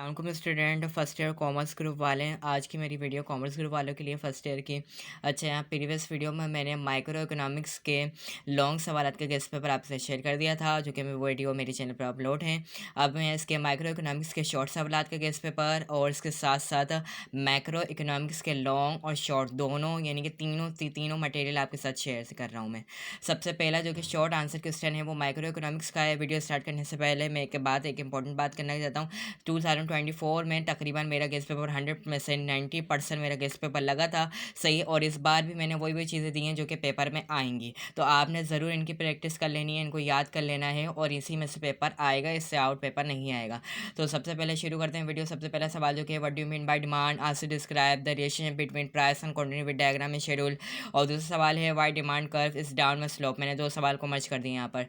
अलैकुम student first year commerce group वाले हैं। आज की मेरी वीडियो कॉमर्स ग्रुप वालों के लिए फर्स्ट ईयर की। अच्छा, यहाँ प्रीवियस वीडियो में मैंने माइक्रो इकोनॉमिक्स के लॉन्ग सवाल के गेस्ट पेपर आपसे शेयर कर दिया था, जो कि मैं वीडियो मेरे चैनल पर अपलोड है। अब मैं इसके माइक्रो इकोनॉमिक्स के शॉर्ट सवाल के गेस्ट पेपर और इसके साथ साथ मैक्रो इकोनॉमिक्स के लॉन्ग और शॉर्ट दोनों यानी कि तीनों मटेरियल आपके साथ शेयर कर रहा हूँ मैं। सबसे पहला जो कि शॉर्ट आंसर क्वेश्चन है वो माइक्रो इकोनॉमिक्स का है। वीडियो स्टार्ट करने से पहले मैं एक इंपॉर्टेंट बात करना चाहता हूँ। 2024 में तकरीबन मेरा गेस्ट पेपर 100 में से 90% मेरा गेस्ट पेपर लगा था सही। और इस बार भी मैंने वही चीज़ें दी हैं जो कि पेपर में आएंगी, तो आपने ज़रूर इनकी प्रैक्टिस कर लेनी है, इनको याद कर लेना है और इसी में से पेपर आएगा, इससे आउट पेपर नहीं आएगा। तो सबसे पहले शुरू करते हैं वीडियो। सबसे पहला सवाल जो कि what do you mean by demand, also describe the relationship between price and quantity with diagram and schedule. और दूसरा सवाल है why demand curve is down with slope. मैंने दो सवाल को मर्ज कर दिया यहाँ पर।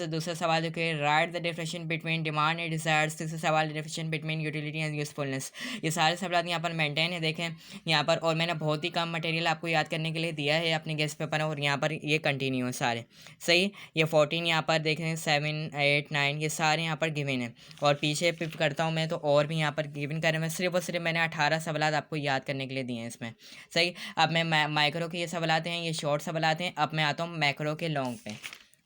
दूसरा सवाल जो कि right the differentiation between demand and desires. तीसरा सवाल differentiation between utility and usefulness. ये सारे सवाल यहाँ पर मेंटेन है, देखें यहाँ पर। और मैंने बहुत ही कम मटेरियल आपको याद करने के लिए दिया है अपने गेस्ट पेपर, और यहाँ पर ये कंटिन्यू है सारे सही। ये 14 यहाँ पर देखें, 7 8 9 ये सारे यहाँ पर गिवन है। और पीछे पिप करता हूँ मैं तो और भी यहाँ पर गिवन कर रहे हैं। सिर्फ और सिर्फ मैंने 18 सवाल आपको याद करने के लिए दिए हैं इसमें सही। अब मैं माइक्रो के ये सवाल हैं, ये शॉर्ट सवाल हैं। अब मैं आता हूँ मैक्रो के लॉन्ग पे।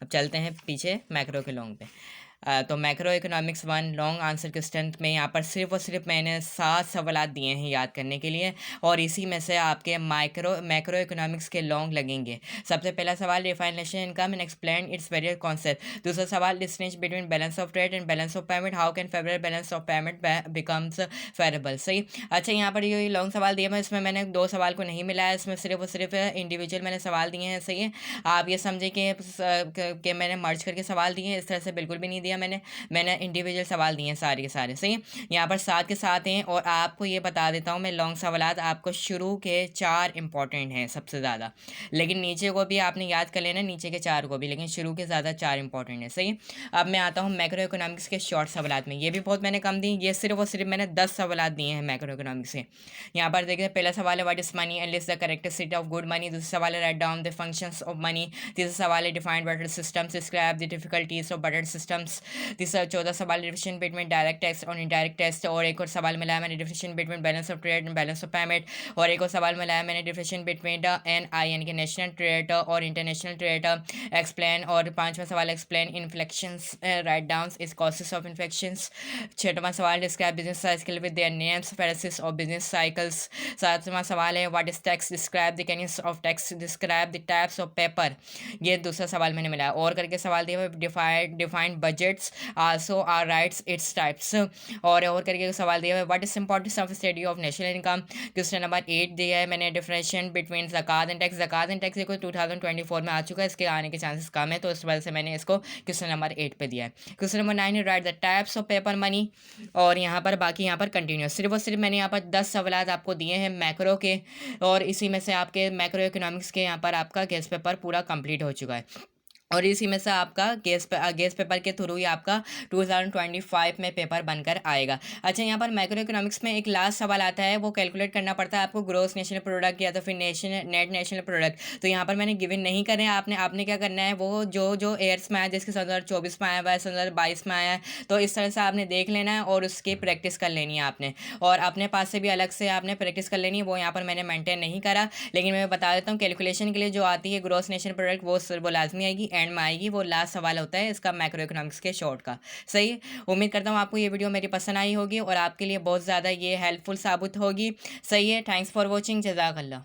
अब चलते हैं पीछे मैक्रो के लॉन्ग पे। तो macro economics 1 long answer question में यहाँ पर सिर्फ और सिर्फ मैंने 7 सवाल दिए हैं याद करने के लिए, और इसी में से आपके मैक्रो इकोनॉमिक्स के लॉन्ग लगेंगे। सबसे पहला सवाल define national income and explain its various concept. दूसरा सवाल distinction between balance of trade and balance of payment, how can favourable balance of payment becomes favourable सही। अच्छा, यहाँ पर ये लॉन्ग सवाल दिए मैं, इसमें मैंने दो सवाल को नहीं मिलाया, इसमें सिर्फ और सिर्फ इंडिविजुअल मैंने सवाल दिए हैं सही है। आप ये समझे कि मैंने मर्ज करके सवाल दिए हैं, इस तरह से बिल्कुल भी नहीं दिया मैंने इंडिविजुअल सवाल दिए हैं सारे के सारे सही। यहाँ पर साथ के साथ हैं। और आपको ये बता देता हूँ मैं, लॉन्ग सवाल आपको शुरू के 4 इंपॉर्टेंट हैं सबसे ज़्यादा, लेकिन नीचे को भी आपने याद कर लेना, नीचे के 4 को भी, लेकिन शुरू के ज़्यादा 4 इंपॉर्टेंट है सही। अब मैं आता हूँ मैक्रो इकोनॉमिक्स के शॉर्ट सवाल में। ये भी बहुत मैंने कम दी, ये सिर्फ और सिर्फ मैंने 10 सवाल दिए हैं मैक्रो इकोनॉमिक्स से। यहाँ पर देखिए, पहला सवाल है what is money and list the characteristic of good money. दूसरा सवाल है write down the functions of money. तीसरा सवाल है defined button systems, describe the difficulties off button systems. तीसरा चौथा सवाल डिफरेंशिएशन बिटवीन डायरेक्ट टैक्स और इनडायरेक्ट टैक्स। और एक और सवाल मिलाया मैंने differentiation between balance of trade and balance of payment. और एक और सवाल मिलाया मैंने डिफरेंशिएशन बिटवीन एन आई यानी कि नेशनल ट्रेड और इंटरनेशनल ट्रेड एक्सप्लेन। और पांचवा सवाल explain inflections write down is causes of inflections. छठवां सवाल describe business cycle with their names phases of business cycles. सातवां सवाल है what is tax, describe the canons of tax, describe the types of paper. ये दूसरा सवाल मैंने मिलाया। और करके सवाल दिया defined budgets also are writes its types. और करके सवाल दिया है what is importance of study of national income. Question number 8 दिया है मैंने डिफरेंशिएशन बिटवीन ज़कात एंड टैक्स। ज़कात एंड टैक्स देखो 2024 में आ चुका है, इसके आने के चांसेस कम है, तो इस वजह से मैंने इसको क्वेश्चन नंबर 8 पे दिया है। क्वेश्चन नंबर 9 है right the types of paper money. और यहाँ पर बाकी यहाँ पर कंटिन्यूस सिर्फ और सिर्फ मैंने यहाँ पर 10 सवाल आपको दिए हैं मैक्रो के, और इसी में से आपके मैक्रो इकोनॉमिक्स के यहाँ पर आपका गेस्ट पेपर पूरा कंप्लीट हो चुका है। और इसी में से आपका गेस्ट पेपर के थ्रू ही आपका 2025 में पेपर बनकर आएगा। अच्छा, यहाँ पर मैक्रो इकोनॉमिक्स में एक लास्ट सवाल आता है, वो कैलकुलेट करना पड़ता है आपको ग्रोस नेशनल प्रोडक्ट या तो फिर नेट नेशनल प्रोडक्ट। तो यहाँ पर मैंने गिवन नहीं करे, आपने क्या करना है, वो जो एयर्स में आया, जिसके 2024 में आया हुआ है, 2022 में आया है, तो इस तरह से आपने देख लेना है और उसकी प्रैक्टिस कर लेनी है आपने। और अपने पास से भी अलग से आपने प्रैक्टिस कर लेनी है, वो यहाँ पर मैंने मेंटेन नहीं करा, लेकिन मैं बता देता हूँ कैलकुलेशन के लिए जो आती है ग्रोस नेशनल प्रोडक्ट वो लाजमी आएगी, एंड में आएगी। वो लास्ट सवाल होता है इसका मैक्रो इकोनॉमिक्स के शॉर्ट का सही। उम्मीद करता हूँ आपको ये वीडियो मेरी पसंद आई होगी और आपके लिए बहुत ज़्यादा ये हेल्पफुल साबित होगी सही है। थैंक्स फॉर वॉचिंग, जज़ाकल्लाह।